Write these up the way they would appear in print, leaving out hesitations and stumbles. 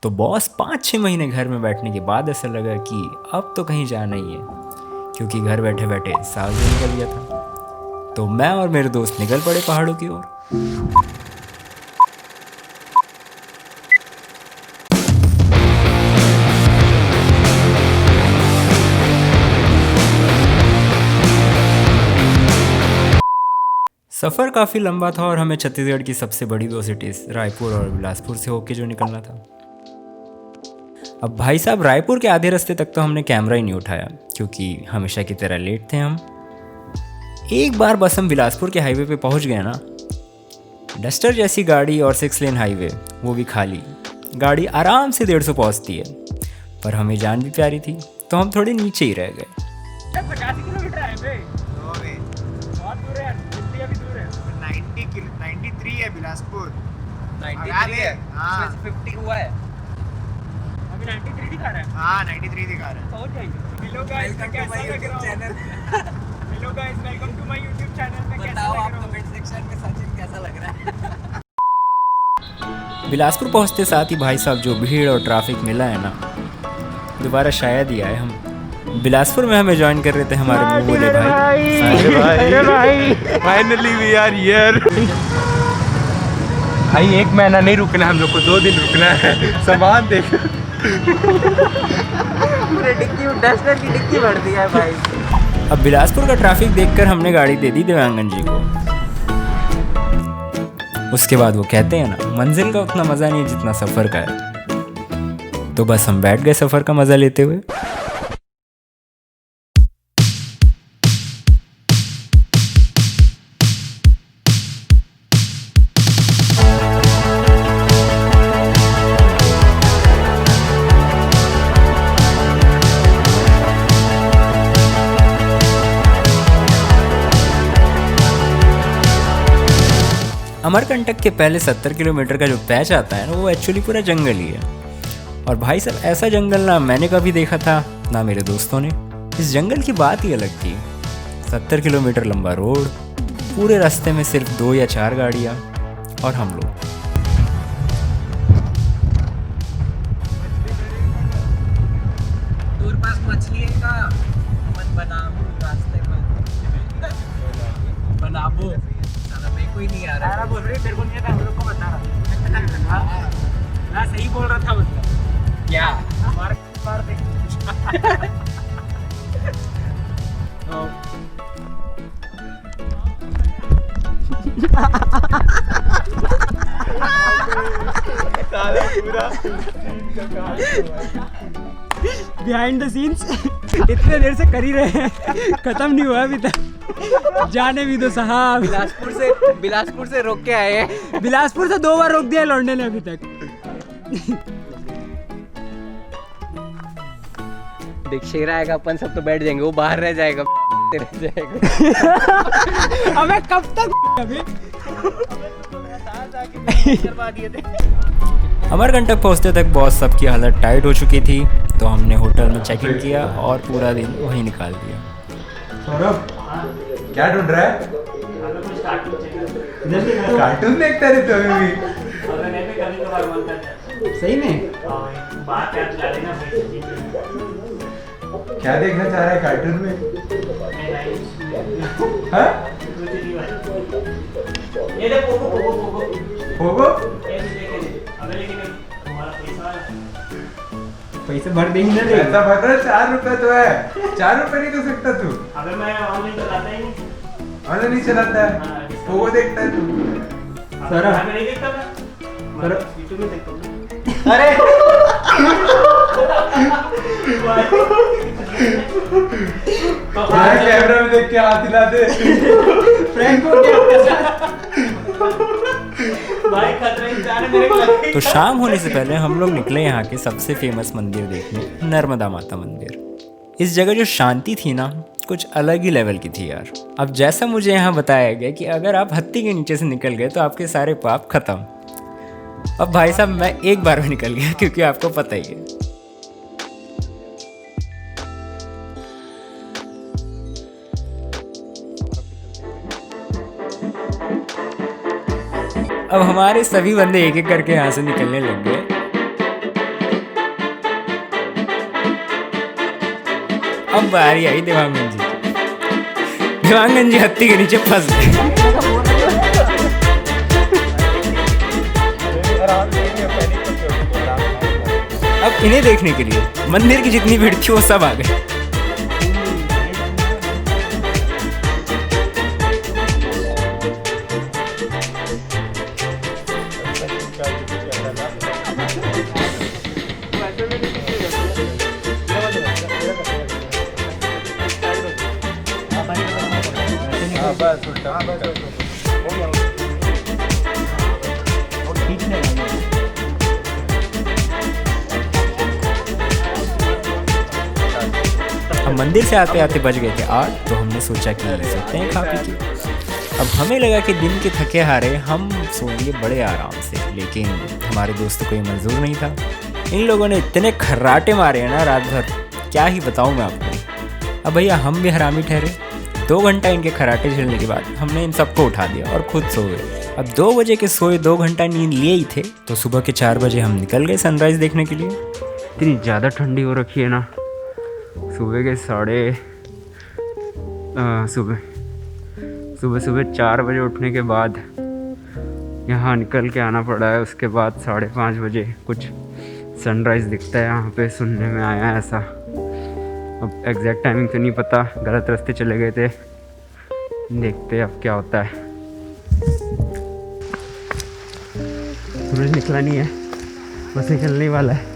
तो बॉस 5-6 महीने घर में बैठने के बाद ऐसा लगा कि अब तो कहीं जाना ही है, क्योंकि घर बैठे बैठे साल भी निकल गया था। तो मैं और मेरे दोस्त निकल पड़े पहाड़ों की ओर। सफ़र काफ़ी लंबा था और हमें छत्तीसगढ़ की सबसे बड़ी 2 सिटीज़ रायपुर और बिलासपुर से होके जो निकलना था। अब भाई साहब, रायपुर के आधे रास्ते तक तो हमने कैमरा ही नहीं उठाया, क्योंकि हमेशा की तरह लेट थे हम। एक बार बस हम बिलासपुर के हाईवे पे पहुंच गए ना, डस्टर जैसी गाड़ी और 6 लेन हाईवे, वो भी खाली। गाड़ी आराम से 150 पहुंचती है, पर हमें जान भी प्यारी थी तो हम थोड़े नीचे ही रह गए। 50 किलोमीटर है बे। बहुत दूर है, दिल्ली अभी दूर है। 93 है बिलासपुर। 93 है, हाँ। इसमें से 50 हुआ है। अभी 93 दिखा रहा है। हाँ 93 दिखा रहा है। पहुंच जाएंगे। हेलो गाइस, कैसा लग रहा है? Hello guys, welcome to my YouTube channel पे। कैसा लग रहा है? कमेंट सेक्शन में सचिन कैसा लग रहा है? बिलासपुर पहुंचते साथ ही भाई साहब जो भीड़ और ट्रैफिक मिला है ना, दोबारा शायद ही आए हम। बिलासपुर में हमें ज्वाइन कर रहे थे हमारे मुंह बोले भाई। Finally we are here. भाई 1 महीना नहीं रुकना, हम लोग को 2 दिन रुकना है। सामान देखो, पूरे डिक्की में डस्टर की डिक्की भर दी है भाई। अब बिलासपुर का ट्रैफिक देखकर हमने गाड़ी दे दी देवांगन जी को। उसके बाद वो कहते हैं ना, मंजिल का उतना मज़ा नहीं जितना सफ़र का है। तो बस हम बैठ गए सफ़र का मज़ा लेते हुए। अमरकंटक के पहले 70 किलोमीटर का जो पैच आता है ना, वो एक्चुअली पूरा जंगल ही है। और भाई साहब, ऐसा जंगल ना मैंने कभी देखा था ना मेरे दोस्तों ने। इस जंगल की बात ही अलग थी। 70 किलोमीटर लंबा रोड, पूरे रास्ते में सिर्फ 2 या 4 गाड़ियाँ और हम लोग। दूर पास मछली का मन बनाबू रास्ते में बनाबू। मेरे को ही नहीं आ रहा। बोल रही तेरे को नहीं आता, हम लोग को बता रहा। मैं सही बोल रहा था, मतलब क्या मार दे। साला पूरा बिहाइंड द सीन्स इतने देर से कर ही रहे हैं, खत्म नहीं हुआ अभी तक। जाने भी दो साहब। बिलासपुर से रोक के आए हैं। बिलासपुर से 2 बार रोक दिया लौंडे ने अभी तक। देख शेर आएगा, अपन सब तो बैठ जाएंगे, वो बाहर रह जाएगा। रह जाएगा। अबे कब तक अभी? अमरकंटक पहुंचते तक बॉस सबकी हालत टाइट हो चुकी थी, तो हमने होटल में चेक इन किया और पूरा दिन वहीं निकाल दिया। सौरभ, क्या ढूंढ रहा है? कार्टून देखता है तो अभी भी। सही में क्या देखना चाह रहा है कार्टून में? हाँ? पोगो? पैसे भर देंगे ना। ऐसा भर रहा है, 4 रुपए तो है। 4 रुपए नहीं दे सकता तू? अगर मैं ऑनलाइन चलाता ही नहीं। ऑनलाइन नहीं चलाता है, पोगो देखता है तू। सर मैं नहीं देखता था, सर यूट्यूब में देखता हूँ। अरे कैमरा में देख के हाथ हिला दे। फ्रैंक हो गया भाई, खतरे में जाने मेरे को लग गई। तो शाम होने से पहले हम लोग निकले यहाँ के सबसे फेमस मंदिर देखने, नर्मदा माता मंदिर। इस जगह जो शांति थी ना, कुछ अलग ही लेवल की थी यार। अब जैसा मुझे यहाँ बताया गया कि अगर आप हत्ती के नीचे से निकल गए तो आपके सारे पाप खत्म। अब भाई साहब, मैं एक बार में निकल गया, क्योंकि आपको पता ही है। अब हमारे सभी बंदे एक एक करके यहाँ से निकलने लग गए। अब बारी आई देवांगन जी की। देवांगन जी हत्ती के नीचे फंस गए। अब इन्हें देखने के लिए मंदिर की जितनी भीड़ थी वो सब आ गए। अब मंदिर से आते आते बज गए थे 8, तो हमने सोचा कि सोते हैं खा पी के। अब हमें लगा कि दिन के थके हारे हम सोएंगे बड़े आराम से, लेकिन हमारे दोस्तों को ये मंजूर नहीं था। इन लोगों ने इतने खर्राटे मारे हैं ना रात भर, क्या ही बताऊँ मैं आपको। अब भैया हम भी हरामी ठहरे। 2 घंटा इनके खर्राटे झेलने के बाद हमने इन सबको उठा दिया और खुद सो गए। अब 2 बजे के सोए 2 घंटा नींद लिए ही थे, तो सुबह के 4 बजे हम निकल गए सनराइज़ देखने के लिए। इतनी ज़्यादा ठंडी हो रखी है ना, सुबह के सुबह 4 बजे उठने के बाद यहाँ निकल के आना पड़ा है। उसके बाद 5:30 बजे कुछ सनराइज़ दिखता है यहाँ पे, सुनने में आया है ऐसा। अब एग्जैक्ट टाइमिंग तो नहीं पता, गलत रास्ते चले गए थे, देखते अब क्या होता है। सूरज निकला नहीं है, बस निकलने वाला है।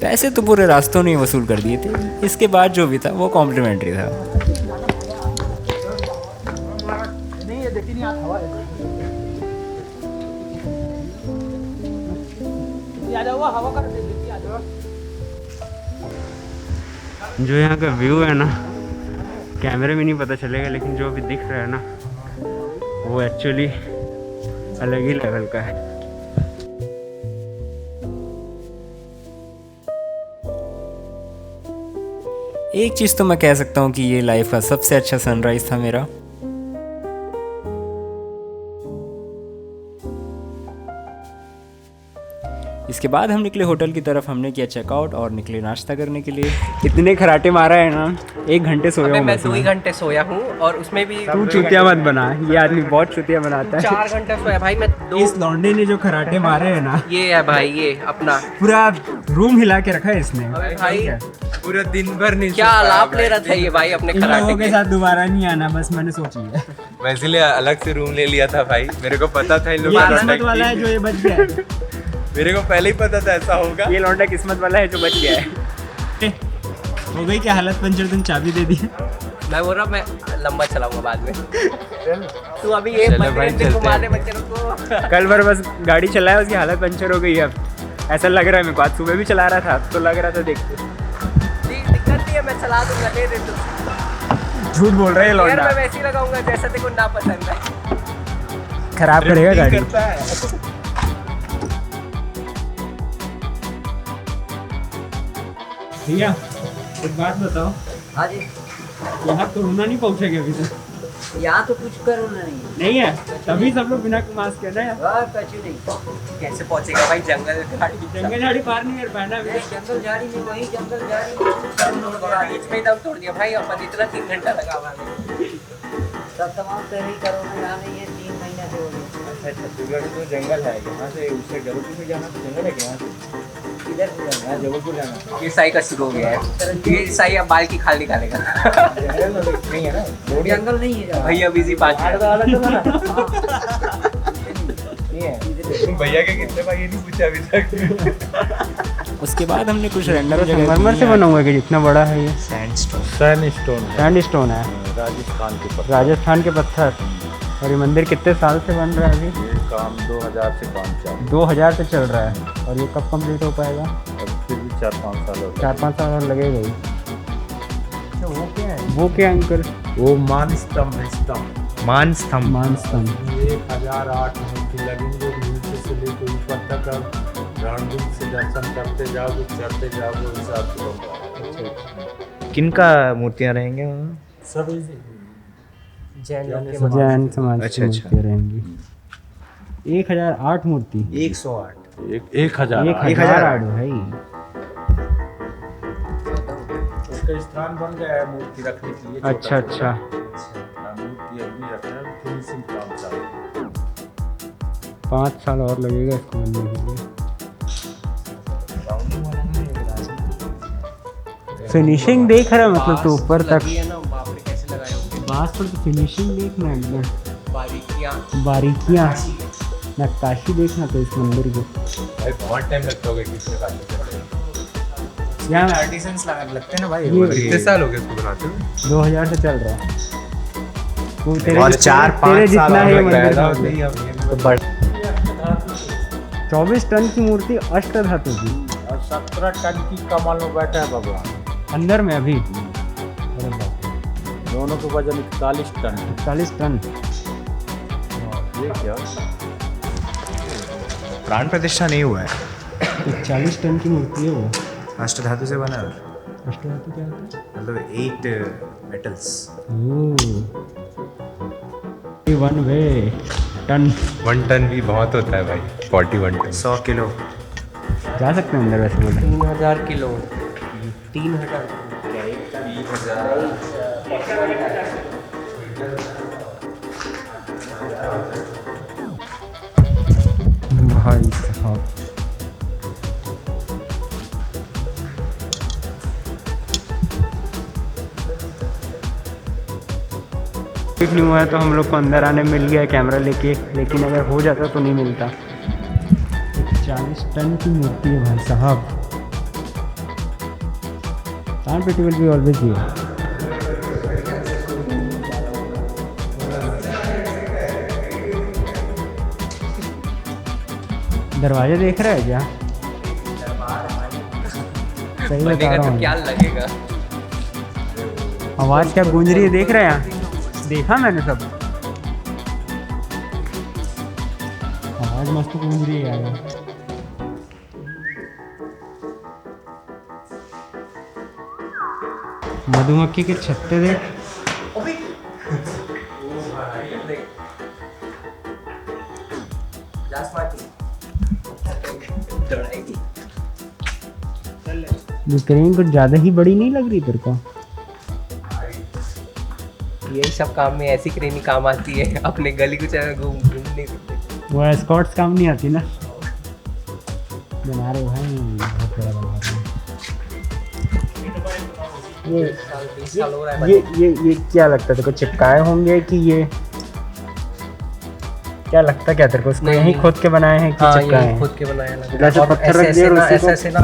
पैसे तो पूरे रास्तों ने वसूल कर दिए थे, इसके बाद जो भी था वो कॉम्प्लीमेंट्री था। जो यहाँ का व्यू है ना, कैमरे में नहीं पता चलेगा, लेकिन जो भी दिख रहा है ना वो एक्चुअली अलग ही लेवल का है। एक चीज़ तो मैं कह सकता हूँ कि ये लाइफ का सबसे अच्छा सनराइज़ था मेरा। इसके बाद हम निकले होटल की तरफ, हमने किया चेकआउट और निकले नाश्ता करने के लिए। इतने खराटे मारा है ना, 1 घंटे सोया हूँ मैं 2 ही घंटे सोया हूँ, और उसमें भी तू चुतिया मत बना, ये आदमी बहुत चुतिया बनाता है। 4 घंटे सोया भाई मैं। इस लौंडे ने जो खराटे मारे हैं ना, ये है भाई, ये अपना पूरा रूम हिला के रखा है इसने। अबे भाई पूरा दिन भर नहीं क्या लाभ ले रहा था ये भाई अपने इन खराटे लोगों के के। साथ दोबारा नहीं आना, बस मैंने सोची है। मैं इसलिए अलग से रूम ले लिया था भाई, मेरे को पता था इन ये लोगों किस्मत वाला है जो ये बच गया है। मेरे को पहले ही पता था ऐसा होगा। ये लौंडा किस्मत वाला है जो बच गया है। हो गई क्या हालत पंचर, तुम चाबी दे दी। मैं बोल रहा हूँ मैं लंबा चलाऊंगा बाद में। तू अभी ये मंदिर घुमा दे बच्चों को। कल भर बस गाड़ी चलाया, उसकी हालत पंचर हो गई। अब ऐसा लग रहा है मेरे को, आज सुबह भी चला रहा था तो लग रहा था। देखते दिक्कत नहीं है, मैं चला दूंगा, दे दे तू। झूठ बोल रहे हैं लौंडा, मैं वैसे ही लगाऊंगा जैसा तेरे को ना पसंद है। खराब करेगा गाड़ी। करता है। भैया एक बात बताओ, हाँ जी, यहाँ कोरोना नहीं पहुँचेगा अभी तक? यहाँ तो कुछ करो नहीं है, तभी सब लोग बिना मास्क के ना। कुछ नहीं। कैसे पहुँचेगा भाई, जंगल झाड़ी पार नहीं कर पाना अभी। जंगल झाड़ी में, वही जंगल झाड़ी इसमें दम तोड़ दिया भाई अपन, इतना 3 घंटा लगा हुआ है। सब तमाम तैयारी करो ना, यहाँ नहीं है 3 महीना से हो गया। अच्छा, छत्तीसगढ़ तो जंगल है, यहाँ से उससे जबलपुर में जाना तो जंगल है क्या? इधर यहाँ जबलपुर जाना। ये साई का शुरू हो गया है, ये साई अब बाल की खाल निकालेगा। जंगल नहीं है ना, जंगल नहीं है भैया, बिजी 5 भैया के कितने भाई नहीं पूछा अभी तक। उसके बाद हमने कुछ रैंडम संगमरमर से बना हुआ है कि जितना बड़ा है ये सैंडस्टोन है, राजस्थान के पत्थर। और ये मंदिर कितने साल से बन रहा है अभी? ये काम 2000 से काम चल 2000 से चल रहा है। और ये कब कंप्लीट हो पाएगा? फिर भी 4-5 साल हो गए। 4-5 साल और लगेगा ही। वो क्या है? वो क्या अंकल? वो मान स्तंभ है, स्तंभ मान स्तंभ 1008 मूर्ति लगेंगे, नीचे से लेकर ऊपर तक। अब रणदीप से दर्शन करते जाओगे, चढ़ते जाओगे, हिसाब से होगा। किनका मूर्तियाँ रहेंगे वहाँ? सब जैन समाज की मूर्तियाँ रहेंगी। 1008 मूर्ति, 108 1000 1000 आड़ भाई। उसका स्थान बन गया है मूर्ति रखने के लिए। अच्छा अच्छा। मूर्ति अभी रखना है, फिनिशिंग काम चालू है। 5 साल और लगेगा इसको बनने के लिए। फिनिशिंग देख रहा है मतलब तो ऊपर तक लगी है ना, बाप रे कैसे लगाए होंगे। बास पर तो फिनिशिंग देखना एकदम, बारीकियाँ बारीकियाँ नक्काशी देखना तो इस मंदिर की। भाई बहुत टाइम लगता होगा किसी का यहाँ आर्टिसंस लगते हैं ना भाई। ये- कितने साल हो गए इसको बनाते हुए? 2000 से चल रहा है वो और 4-5 तेरे साल जितना और है लग मंदिर जाएगा, का। नहीं अब ये तो बड़ 24 टन की मूर्ति अष्ट धातु की और 17 टन की कमल में बैठा है भगवान। अंदर में अभी दोनों का वजन 41 टन है। 40 टन। ये क्या प्राण प्रतिष्ठा नहीं हुआ है। 40 टन की मूर्ति है वो। अष्टधातु से बना है, अष्ट धातु क्या होता है? मतलब 8 मेटल्स। वन वे टन 1 टन भी बहुत होता है भाई। 41 टन 100 किलो। जा सकते हैं अंदर वैसे बोले। 3000 किलो 3000 भाई साहब नहीं हुआ है तो हम लोग को अंदर आने मिल गया कैमरा लेके, लेकिन अगर हो जाता तो नहीं मिलता। 40 टन की मूर्ति है भाई साहब। प्राण पेटी विल बी ऑलवेज हियर। दरवाजे देख रहा है क्या? सही बता बनेगा रहा तो हूँ। क्या लगेगा। आवाज क्या गूंज रही है देख रहे हैं यहाँ? देखा मैंने सब। आवाज मस्त गूंज रही है यार। मधुमक्खी के छत्ते देख। यूक्रेन कुछ ज्यादा ही बड़ी नहीं लग रही तेरे को? यही सब काम में ऐसी क्रेनी काम आती है, अपने गली कुछ घूमने को। वो एस्कॉर्ट्स काम नहीं आती ना। बना रहे भाई बहुत बड़ा बना रहे हैं। 20 साल हो रहा है। ये क्या लगता है तेरे को? चिपकाए होंगे कि ये क्या लगता क्या तेरे को? उसको यहीं खुद के बनाए हैं कि हाँ, चिपकाए ये हैं? खुद के बनाया लगा। जैसे और पत्थर रख दिए और उसी को- ऐसे ना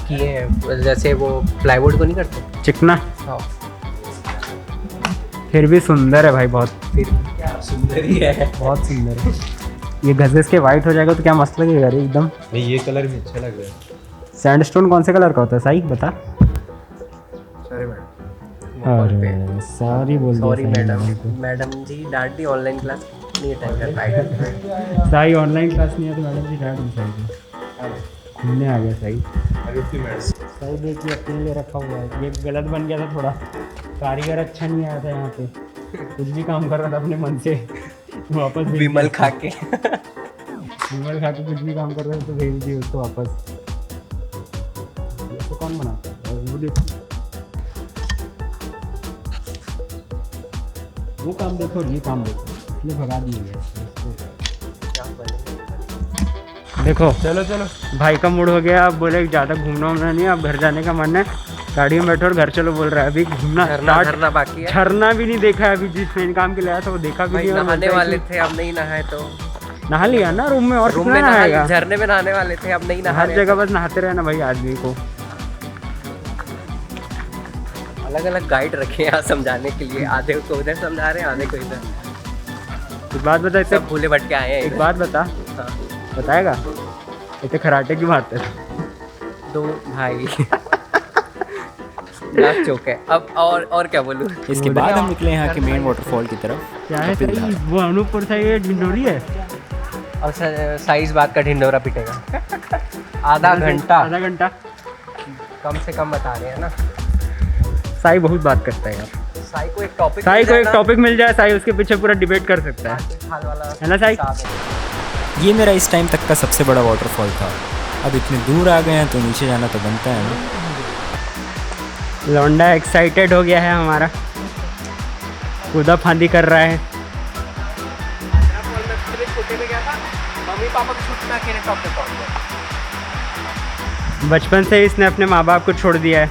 किए हैं, जैसे वो प्लाईवुड को नहीं करते। चिकना हाँ, फिर भी सुंदर है भाई बहुत। फिर क्या सुंदर ही है। बहुत सुंदर है। ये घसेस के वाइट हो जाएगा तो क्या मस्त लगेगा रे एकदम। नहीं ये कलर भी अच्छा लग रहा है। सैंडस्टोन कौन से कलर का होता है साई बता? Sorry madam. अरे सॉरी बोल दिया सॉरी साई मैडम, मैडम जी डांट दी। ऑनलाइन क्लास नहीं अटेंड कर पाएगा। साई ऑनलाइन क्लास नहीं है तो मैडम जी डांट दी साई को। घूमने आ गया साई। साई देखिए अपने लिए रखा हुआ है। ये गलत बन गया था थोड़ा। कारीगर अच्छा नहीं आया था यहाँ पे। कुछ भी काम कर रहा था अपने मन से वापस भेज विमल दिया। खा के विमल खा के कुछ भी काम कर रहा था तो भेज दिए उसको वापस। ये तो कौन बनाता है? वो देखो वो काम देखो और ये काम देखो, इसलिए भगा दिए गए इसको। देखो चलो चलो। भाई का मूड हो गया। अब बोले ज़्यादा घूमना वूमना नहीं, अब घर जाने का मन है। गाड़ी में बैठो और घर चलो बोल रहा है। अभी घूमना स्टार्ट, झरना बाकी है झरना भी नहीं देखा है अभी। जिस मेन काम के लिए आया था वो देखा भी भाई। नहीं। और नहाने बोलता है वाले कि थे, अब नहीं नहाए तो नहा लिया ना रूम में, और रूम कितना में नहाएगा? नहा, झरने में नहाने वाले थे, अब नहीं नहा हर रहे। जगह बस नहाते रहे ना भाई आदमी को। अलग अलग गाइड रखे हैं यहाँ समझाने के लिए। आधे को उधर समझा रहे हैं, आधे को इधर। एक बात बता, इतने सब भूले भटके आए हैं एक इधर। बात बता, हाँ, बताएगा इतने खराटे की बात है? दो भाई नाक चौक है। अब और क्या बोलूँ। इसके बाद हम निकले यहाँ के मेन वाटरफॉल की तरफ। क्या है सही? वो अनूपपुर से ये ढिंडोरी है। और साइज बात का ढिंडोरा पिटेगा। आधा घंटा आधा घंटा कम से कम बता रहे हैं ना। साई बहुत बात करता है यार। साई को एक टॉपिक साई को एक टॉपिक मिल जाए, साई उसके पीछे पूरा डिबेट कर सकता है हाल वाला ना साई? हिसाब है। ये मेरा इस टाइम तक का सबसे बड़ा वाटरफॉल था। अब इतने दूर आ गए हैं तो नीचे जाना तो बनता है ना। लौंडा एक्साइटेड हो गया है हमारा, कूदा फांदी कर रहा है। छोटे में गया था, मम्मी पापा को छूट में अकेले टॉप पे पहुंच गया। बचपन से ही इसने अपने माँ बाप को छोड़ दिया है,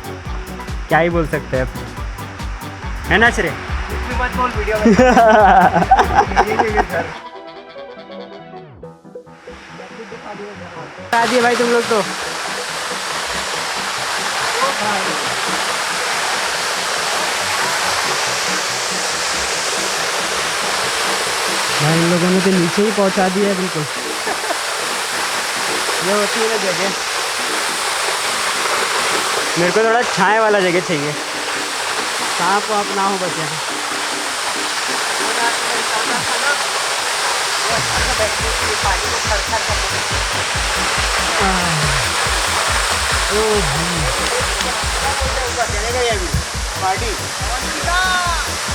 क्या ही बोल सकते हैं अब, है ना श्रेय? कुछ भी मत बोल वीडियो में। बता दिए भाई तुम लोग तो। भाई इन लोगों ने तो नीचे ही पहुंचा दिया है बिल्कुल। ये होती है ना जगह, मेरे को थोड़ा छाया वाला जगह चाहिए, सांप वाप ना हो बचे।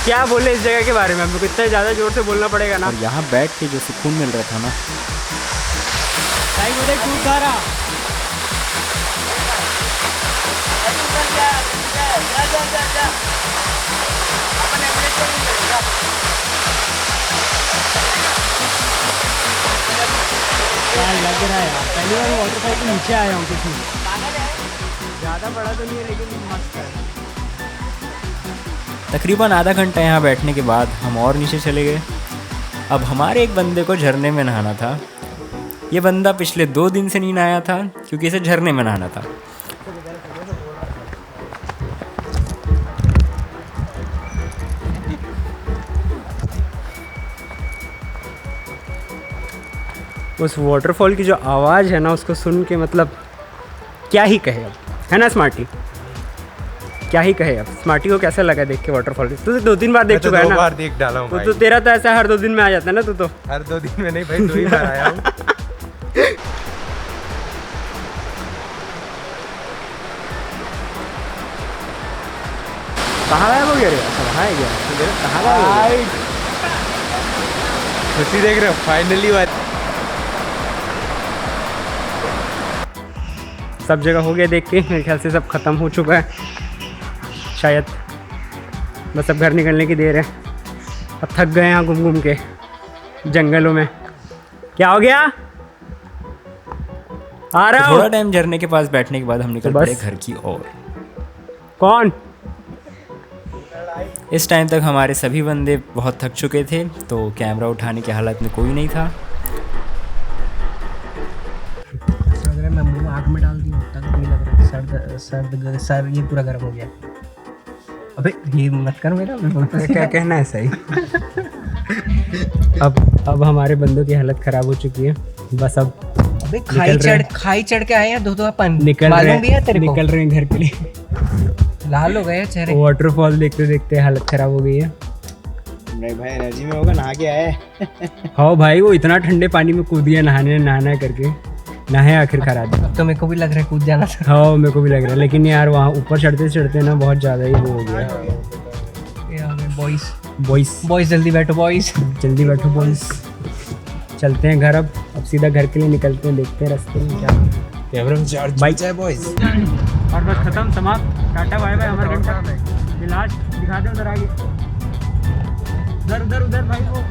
क्या बोले इस जगह के बारे में, हमको इतना ज़्यादा जोर से बोलना पड़ेगा ना। और यहाँ बैठ के जो सुकून मिल रहा था ना, कूद खा रहा। लग रहा है यार, पहली बार वाटरफॉल के नीचे आया हूँ कुछ ज़्यादा बड़ा तो नहीं है लेकिन मस्त है। तकरीबन आधा घंटा यहाँ बैठने के बाद हम और नीचे चले गए। अब हमारे एक बंदे को झरने में नहाना था। ये बंदा पिछले 2 दिन से नहीं नहाया था क्योंकि इसे झरने में नहाना था। उस वाटरफॉल की जो आवाज़ है ना, उसको सुन के मतलब क्या ही कहे अब, है ना स्मार्टी? क्या ही कहे अब। स्मार्टी को कैसा लगा देख के वाटरफॉल? तू तो 2-3 बार देख चुका है ना? 2 बार देख डाला हूँ भाई। तो तेरा तो ऐसा हर 2 दिन में आ जाता है ना तू तो। हर 2 दिन में नहीं भाई, 2 ही बार आया हूँ। कहाँ है वो गिर गया? अच्छा वहाँ है गया। कहाँ है? खुशी देख रहे हो फाइनली बात। सब जगह हो गया देख के, मेरे ख्याल से सब ख़त्म हो चुका है शायद। बस अब घर निकलने की देर है। अब थक गए यहाँ घूम घूम के जंगलों में। क्या हो गया? आ रहा थोड़ा हूँ। टाइम झरने के पास बैठने के बाद हम निकल तो बस। पड़े घर की ओर। कौन? इस टाइम तक हमारे सभी बंदे बहुत थक चुके थे तो कैमरा उठाने की हालत में कोई नहीं था। अगर मैं मुंह आग में डाल दूँ तक नहीं लग रहा, सर ये पूरा गर्म हो गया। अबे ये मत कर मेरा, मैं बोलता क्या कहना है सही। अब हमारे बंदों की हालत ख़राब हो चुकी है। बस अब अबे रहे खाई चढ़ के आए हैं दो अपन। निकल मालूम भी है तेरे को? निकल रहे हैं घर के लिए। लाल हो गए चेहरे। वाटरफॉल देखते देखते हालत ख़राब हो गई है। नहीं भाई एनर्जी में होगा, नहा के आए। हाँ भाई, वो इतना ठंडे पानी में कूद दिया नहाना करके, नहाए आखिरकार आज। अब तो मेरे को भी लग रहा है कूद जाना था। हाँ मेरे को भी लग रहा है, लेकिन यार वहाँ ऊपर चढ़ते चढ़ते ना बहुत ज़्यादा ही वो हो गया। बॉयज जल्दी बैठो बॉयज। जल्दी बैठो बॉयज, चलते हैं घर। अब सीधा घर के लिए निकलते हैं, देखते हैं रास्ते में क्या। बाइक जय बॉयज। और बस खत्म, समाप्त, tata bye bye. Amarkantak last दिखा दे उधर आगे, उधर भाई वो